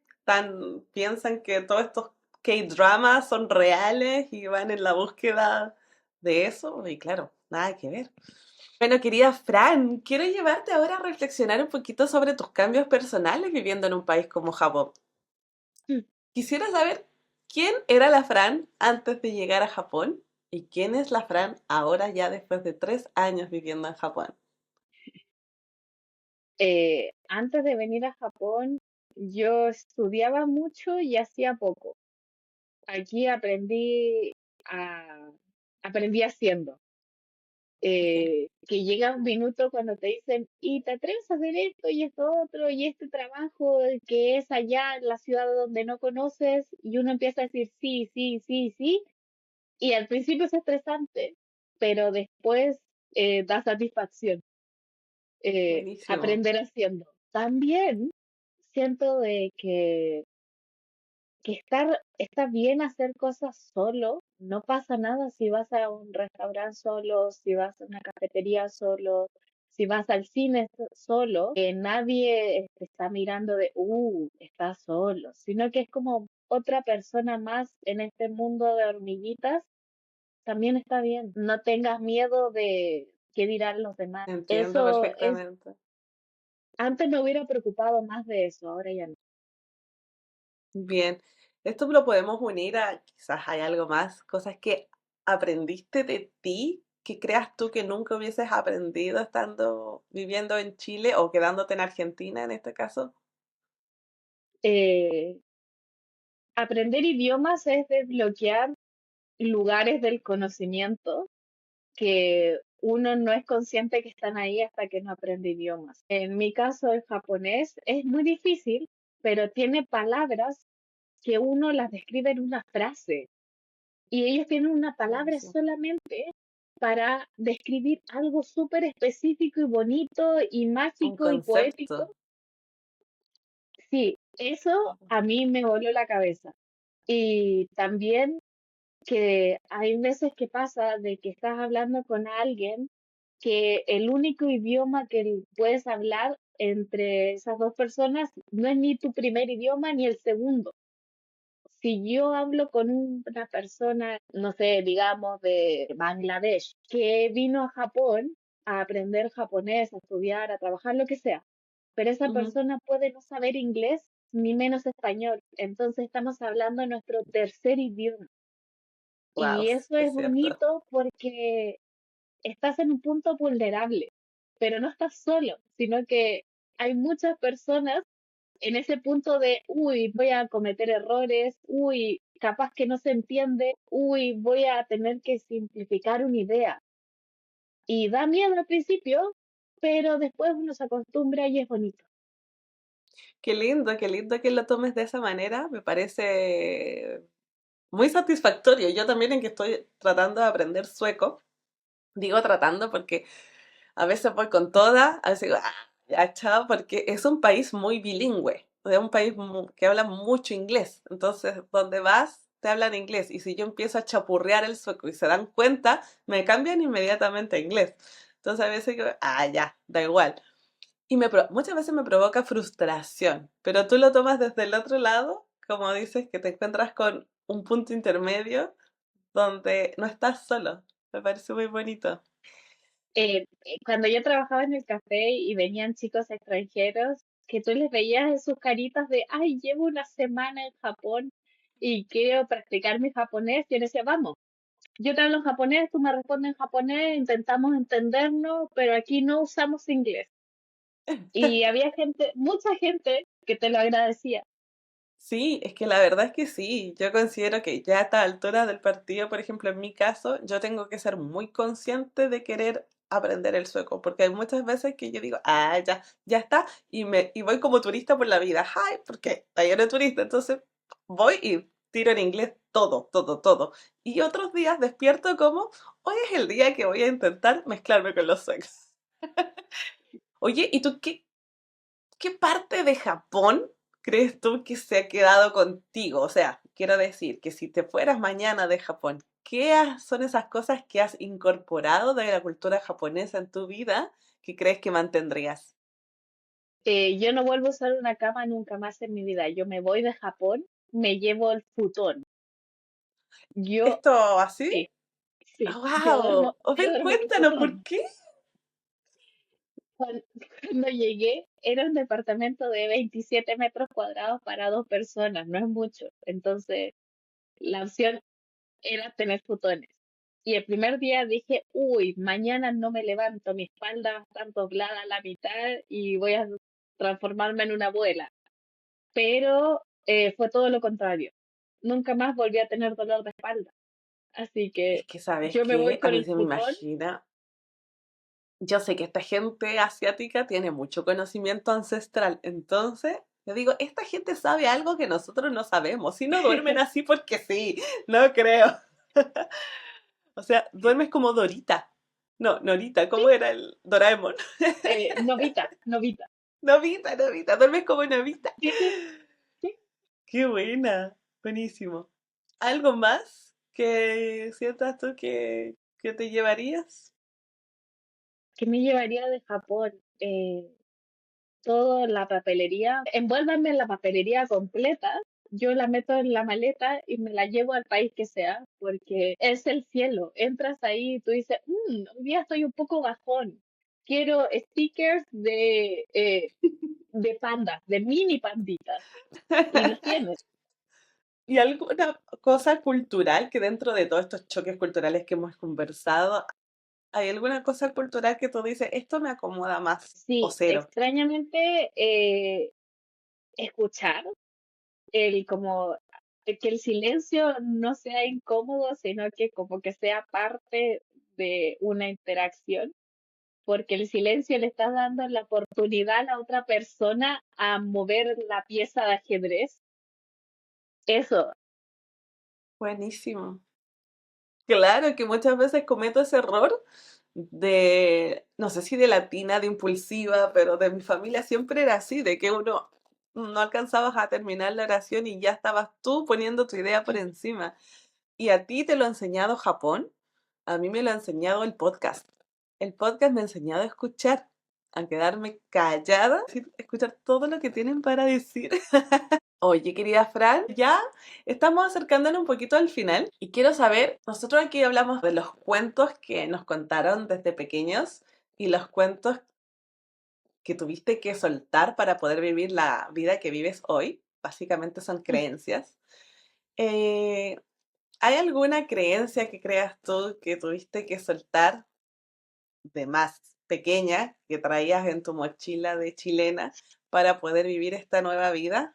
piensan que todos estos K-dramas son reales y van en la búsqueda de eso. Y claro, nada que ver. Bueno, querida Fran, quiero llevarte ahora a reflexionar un poquito sobre tus cambios personales viviendo en un país como Japón. Mm. Quisiera saber quién era la Fran antes de llegar a Japón ¿Y quién es la Fran ahora ya después de 3 años viviendo en Japón? Antes de venir a Japón, yo estudiaba mucho y hacía poco. Aquí aprendí haciendo. Ok, Que llega un minuto cuando te dicen, y te atreves a hacer esto y esto otro y este trabajo que es allá en la ciudad donde no conoces, y uno empieza a decir sí, sí, sí, sí, y al principio es estresante, pero después da satisfacción buenísimo. aprender haciendo. También siento de que está bien hacer cosas solo, no pasa nada si vas a un restaurante solo, si vas a una cafetería solo, si vas al cine solo, que nadie te está mirando de, estás solo, sino que es como otra persona más en este mundo de hormiguitas, también está bien. No tengas miedo de qué dirán los demás. Entiendo Eso es, perfectamente. antes me hubiera preocupado más de eso, ahora ya no. Bien, esto lo podemos unir a quizás hay algo más, cosas que aprendiste de ti que creas tú que nunca hubieses aprendido estando viviendo en Chile o quedándote en Argentina en este caso. Eh, Aprender idiomas es desbloquear lugares del conocimiento que uno no es consciente que están ahí hasta que no aprende idiomas. En mi caso, el japonés es muy difícil, pero tiene palabras que uno las describe en una frase y ellos tienen una palabra Buenísimo. solamente para describir algo súper específico y bonito y Un mágico y poético. concepto. Sí, eso a mí me voló la cabeza. Y también que hay veces que pasa de que estás hablando con alguien que el único idioma que puedes hablar entre esas dos personas no es ni tu primer idioma ni el segundo. Si yo hablo con una persona, no sé, digamos de Bangladesh, que vino a Japón a aprender japonés, a estudiar, a trabajar, lo que sea, pero esa persona puede no saber inglés ni menos español, entonces estamos hablando nuestro tercer idioma. Wow, Y eso es es cierto. bonito porque estás en un punto vulnerable, pero no estás solo, sino que hay muchas personas en ese punto de, voy a cometer errores, capaz que no se entiende, voy a tener que simplificar una idea. Y da miedo al principio, pero después uno se acostumbra y es bonito. Qué lindo que lo tomes de esa manera. Me parece muy satisfactorio. Yo también en que estoy tratando de aprender sueco. Digo tratando porque a veces voy con toda, a veces digo, ya, chao, porque es un país muy bilingüe, es un país que habla mucho inglés. Entonces, donde vas, te hablan inglés. Y si yo empiezo a chapurrear el sueco y se dan cuenta, me cambian inmediatamente a inglés. Entonces, a veces digo, ya, da igual. Y muchas veces me provoca frustración, pero tú lo tomas desde el otro lado, como dices, que te encuentras con un punto intermedio donde no estás solo. Me parece muy bonito. Cuando yo trabajaba en el café y venían chicos extranjeros, que tú les veías en sus caritas de, ay, llevo una semana en Japón y quiero practicar mi japonés, yo les decía, vamos, yo te hablo en japonés, tú me respondes en japonés, intentamos entendernos, pero aquí no usamos inglés. Y había gente, mucha gente que te lo agradecía. Sí, es que la verdad es que sí. Yo considero que ya a esta altura del partido, por ejemplo, en mi caso, yo tengo que ser muy consciente de querer aprender el sueco, porque hay muchas veces que yo digo, ya, ya está, y voy como turista por la vida. Ay, porque yo no turista, entonces voy y tiro en inglés todo, todo, todo. Y otros días despierto como, hoy es el día que voy a intentar mezclarme con los suecos. Oye, ¿y tú qué parte de Japón crees tú que se ha quedado contigo? O sea, quiero decir que si te fueras mañana de Japón, son esas cosas que has incorporado de la cultura japonesa en tu vida que crees que mantendrías? Yo no vuelvo a usar una cama nunca más en mi vida. Yo me voy de Japón, me llevo el futón. Yo, ¿Esto así? sí, sí, ¡Wow! A yo ver, duermo en el cuéntanos, ¿por futón. qué? Cuando, cuando llegué, era un departamento de 27 metros cuadrados para dos personas, no es mucho. Entonces, la opción era tener futones. Y el primer día dije, uy, mañana no me levanto, mi espalda va a estar doblada a la mitad y voy a transformarme en una abuela. Pero fue todo lo contrario. Nunca más volví a tener dolor de espalda. Así Es que que, ¿sabes yo me voy qué? A con mí el se me cupón. imagina. Yo sé que esta gente asiática tiene mucho conocimiento ancestral, entonces yo digo, esta gente sabe algo que nosotros no sabemos. Si no duermen así porque sí, no creo. O sea, duermes como Dorita. No, Norita, Sí, ¿cómo era el Doraemon? Novita, Novita. Novita, Novita, duermes como Novita. Sí, sí, sí. Qué buena, buenísimo. ¿Algo más que sientas tú que te llevarías? ¿Qué me llevaría de Japón? Todo la papelería, envuélvanme en la papelería completa, yo la meto en la maleta y me la llevo al país que sea, porque es el cielo. Entras ahí y tú dices, hoy día estoy un poco bajón. Quiero stickers de pandas, de mini panditas. Y los tienes. ¿Y alguna cosa cultural que dentro de todos estos choques culturales que hemos conversado, hay alguna cosa cultural que tú dices, esto me acomoda más o Sí, cero? extrañamente escuchar el como que el silencio no sea incómodo, sino que como que sea parte de una interacción, porque el silencio le está dando la oportunidad a la otra persona a mover la pieza de ajedrez. Eso, Buenísimo. Claro que muchas veces cometo ese error de, no sé si de latina, de impulsiva, pero de mi familia siempre era así, de que uno no alcanzabas a terminar la oración y ya estabas tú poniendo tu idea por encima. ¿Y a ti te lo ha enseñado Japón? A mí me lo ha enseñado el podcast. El podcast me ha enseñado a escuchar, a quedarme callada, escuchar todo lo que tienen para decir. Oye, querida Fran, ya estamos acercándonos un poquito al final y quiero saber, nosotros aquí hablamos de los cuentos que nos contaron desde pequeños y los cuentos que tuviste que soltar para poder vivir la vida que vives hoy. Básicamente son creencias. Eh, ¿Hay alguna creencia que creas tú que tuviste que soltar de más pequeña que traías en tu mochila de chilena para poder vivir esta nueva vida?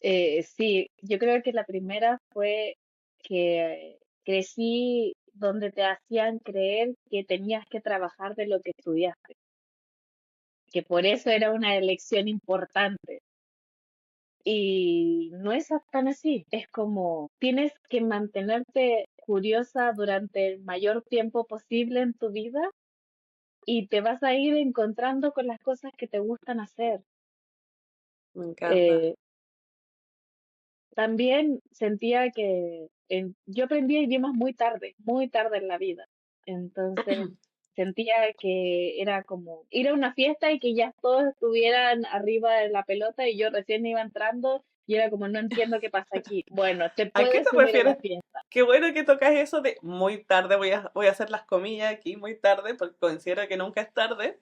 sí, yo creo que la primera fue que crecí donde te hacían creer que tenías que trabajar de lo que estudiaste, que por eso era una elección importante. Y no es tan así, es como tienes que mantenerte curiosa durante el mayor tiempo posible en tu vida y te vas a ir encontrando con las cosas que te gustan hacer. Me encanta. Eh, También sentía que yo aprendí idiomas muy tarde en la vida. Entonces sentía que era como ir a una fiesta y que ya todos estuvieran arriba de la pelota y yo recién iba entrando y era como no entiendo qué pasa aquí. Bueno, te ¿A qué puedes te unir a la refieres? fiesta. Qué bueno que tocas eso de muy tarde, voy a hacer las comillas aquí muy tarde, porque considero que nunca es tarde,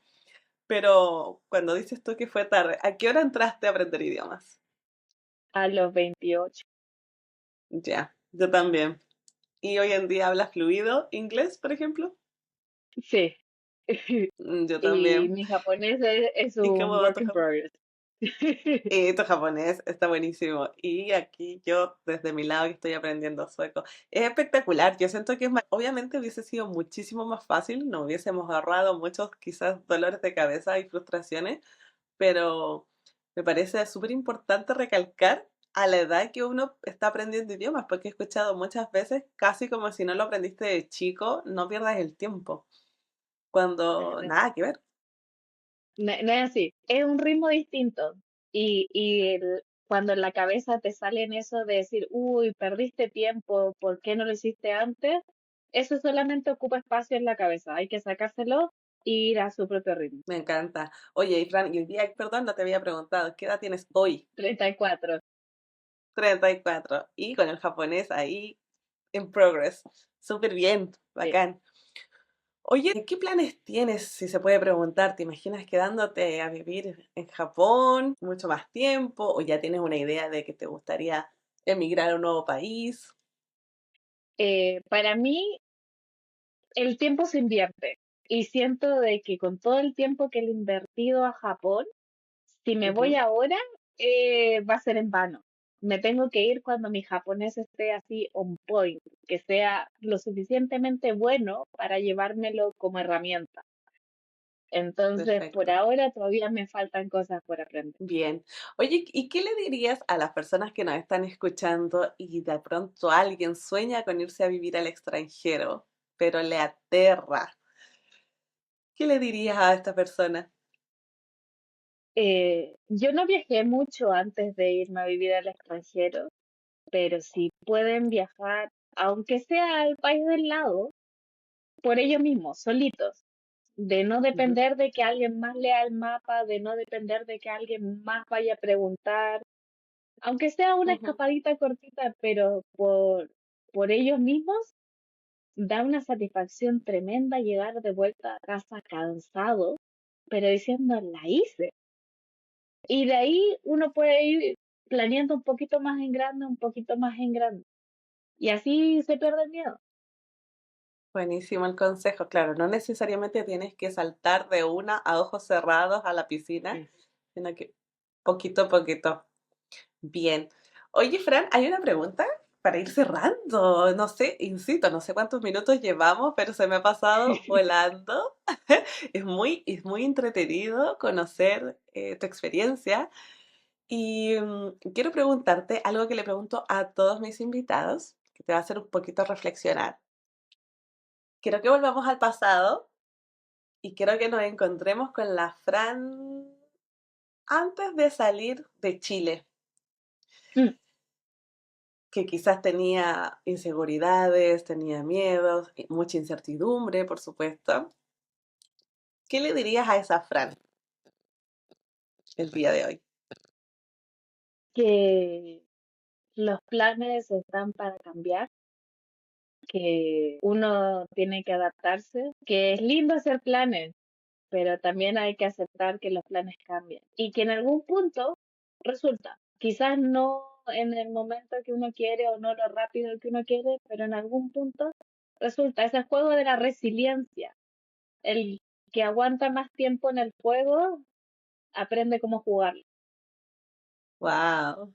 pero cuando dices tú que fue tarde, ¿a qué hora entraste a aprender idiomas? A los 28. Ya, yo también. ¿Y hoy en día hablas fluido inglés, por ejemplo? Sí. Yo Y también. mi japonés es ¿Y un cómo va work tu in japonés? progress. Tu japonés está buenísimo. Y aquí yo, desde mi lado, que estoy aprendiendo sueco. Es espectacular. Yo siento que obviamente hubiese sido muchísimo más fácil. Nos hubiésemos ahorrado muchos quizás dolores de cabeza y frustraciones. Pero me parece súper importante recalcar a la edad que uno está aprendiendo idiomas. Porque he escuchado muchas veces, casi como si no lo aprendiste de chico, no pierdas el tiempo. Cuando nada que ver. No, no es así, es un ritmo distinto. Cuando en la cabeza te salen eso de decir, uy, perdiste tiempo, ¿por qué no lo hiciste antes? Eso solamente ocupa espacio en la cabeza, hay que sacárselo e ir a su propio ritmo. Me encanta. Oye, y Fran, y hoy día, perdón, no te había preguntado, ¿qué edad tienes hoy? 34. 34. Y con el japonés ahí en progress. Súper bien, Sí. bacán. Oye, ¿qué planes tienes, si se puede preguntar? ¿Te imaginas quedándote a vivir en Japón mucho más tiempo? ¿O ya tienes una idea de que te gustaría emigrar a un nuevo país? Para mí, el tiempo se invierte y siento de que con todo el tiempo que le he invertido a Japón, si me voy Ujú. ahora, va a ser en vano. Me tengo que ir cuando mi japonés esté así on point, que sea lo suficientemente bueno para llevármelo como herramienta. Entonces, por Perfecto. ahora todavía me faltan cosas por aprender. Bien. Oye, ¿y qué le dirías a las personas que nos están escuchando y de pronto alguien sueña con irse a vivir al extranjero, pero le aterra? ¿Qué le dirías a esta persona? Yo no viajé mucho antes de irme a vivir al extranjero, pero si pueden viajar, aunque sea al país del lado, por ellos mismos, solitos, de no Ujú, depender de que alguien más lea el mapa, de no depender de que alguien más vaya a preguntar, aunque sea una ujú. escapadita cortita, pero por ellos mismos, da una satisfacción tremenda llegar de vuelta a casa cansado, pero diciendo, la hice. Y de ahí uno puede ir planeando un poquito más en grande, un poquito más en grande. Y así se pierde el miedo. Buenísimo el consejo. Claro, no necesariamente tienes que saltar de una a ojos cerrados a la piscina, Mm. sino que poquito a poquito. Bien. Oye, Fran, hay una pregunta para ir cerrando. No sé, insisto, no sé cuántos minutos llevamos, pero se me ha pasado volando. Es muy entretenido conocer tu experiencia y quiero preguntarte algo que le pregunto a todos mis invitados, que te va a hacer un poquito reflexionar. Quiero que volvamos al pasado y quiero que nos encontremos con la Fran antes de salir de Chile, Mm, que quizás tenía inseguridades, tenía miedos, y mucha incertidumbre, por supuesto. ¿Qué le dirías a esa Fran el día de hoy? que los planes están para cambiar, que uno tiene que adaptarse, que es lindo hacer planes, pero también hay que aceptar que los planes cambian y que en algún punto resulta, quizás no en el momento que uno quiere o no lo rápido que uno quiere, pero en algún punto resulta, es el juego de la resiliencia. El que aguanta más tiempo en el juego aprende cómo jugarlo. ¡Wow!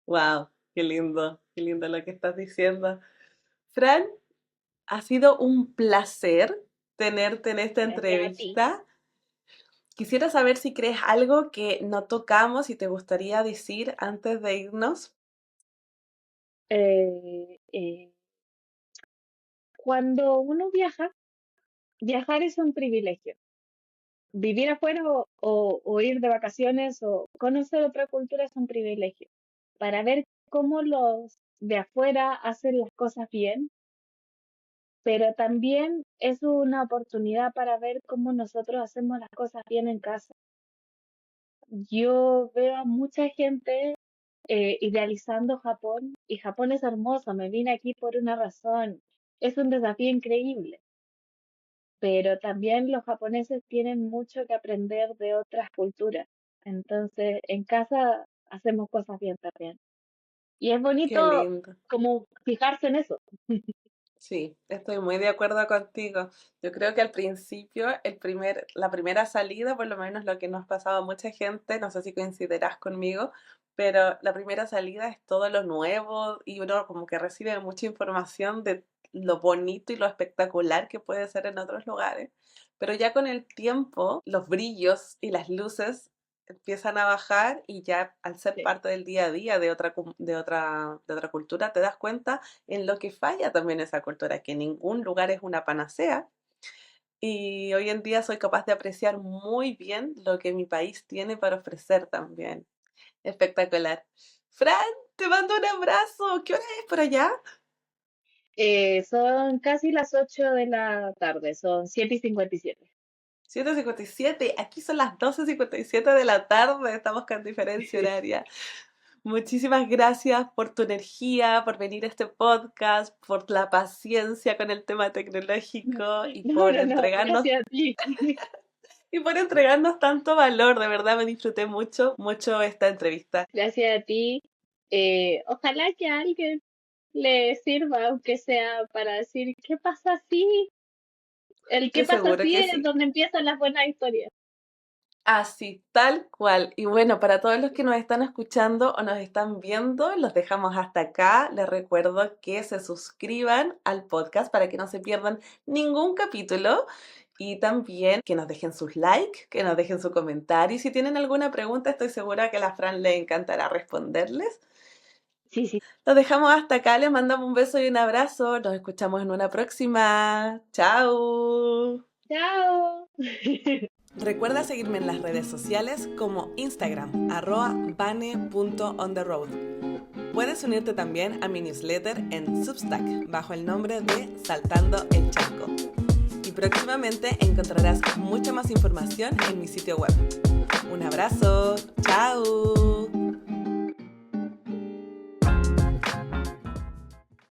¡Wow! Qué lindo lo que estás diciendo. Fran, ha sido un placer tenerte en esta Gracias a ti. entrevista. Quisiera saber si crees algo que no tocamos y te gustaría decir antes de irnos. Eh, eh, Cuando uno viaja, viajar es un privilegio. Vivir afuera o ir de vacaciones o conocer otra cultura es un privilegio. Para ver cómo los de afuera hacen las cosas bien, pero también es una oportunidad para ver cómo nosotros hacemos las cosas bien en casa. Yo veo a mucha gente idealizando Japón y Japón es hermoso, me vine aquí por una razón. Es un desafío increíble, pero también los japoneses tienen mucho que aprender de otras culturas. Entonces, en casa hacemos cosas bien también. Y es Qué bonito lindo. como fijarse en eso. Sí, estoy muy de acuerdo contigo. Yo creo que al principio, la primera salida, por lo menos lo que nos pasaba a mucha gente, no sé si coincidirás conmigo, pero la primera salida es todo lo nuevo y uno como que recibe mucha información de lo bonito y lo espectacular que puede ser en otros lugares. Pero ya con el tiempo, los brillos y las luces empiezan a bajar y ya al ser Sí. parte del día a día de de otra cultura, te das cuenta en lo que falla también esa cultura, que ningún lugar es una panacea. Y hoy en día soy capaz de apreciar muy bien lo que mi país tiene para ofrecer también. Espectacular. Fran, te mando un abrazo. ¿Qué hora es por allá? Son casi las 8 de la tarde, son 7:57. 7:57. Aquí son las 12:57 de la tarde. Estamos con diferencia horaria. Muchísimas gracias por tu energía, por venir a este podcast, por la paciencia con el tema tecnológico No, no, no, gracias a ti. y por entregarnos tanto valor. De verdad me disfruté mucho, mucho esta entrevista. Gracias a ti. Ojalá que alguien le sirva, aunque sea para decir, ¿qué pasa así? El qué Estoy pasa seguro así que es sí. donde empiezan las buenas historias. Así, tal cual. Y bueno, para todos los que nos están escuchando o nos están viendo, los dejamos hasta acá. Les recuerdo que se suscriban al podcast para que no se pierdan ningún capítulo. Y también que nos dejen sus likes, que nos dejen su comentario. Y si tienen alguna pregunta, estoy segura que a la Fran le encantará responderles. Sí, sí. Los dejamos hasta acá, les mandamos un beso y un abrazo. Nos escuchamos en una próxima. Chao. Chao. Recuerda seguirme en las redes sociales como Instagram, @vane.ontheroad. Puedes unirte también a mi newsletter en Substack, bajo el nombre de Saltando el Charco. Y próximamente encontrarás mucha más información en mi sitio web. Un abrazo, chao.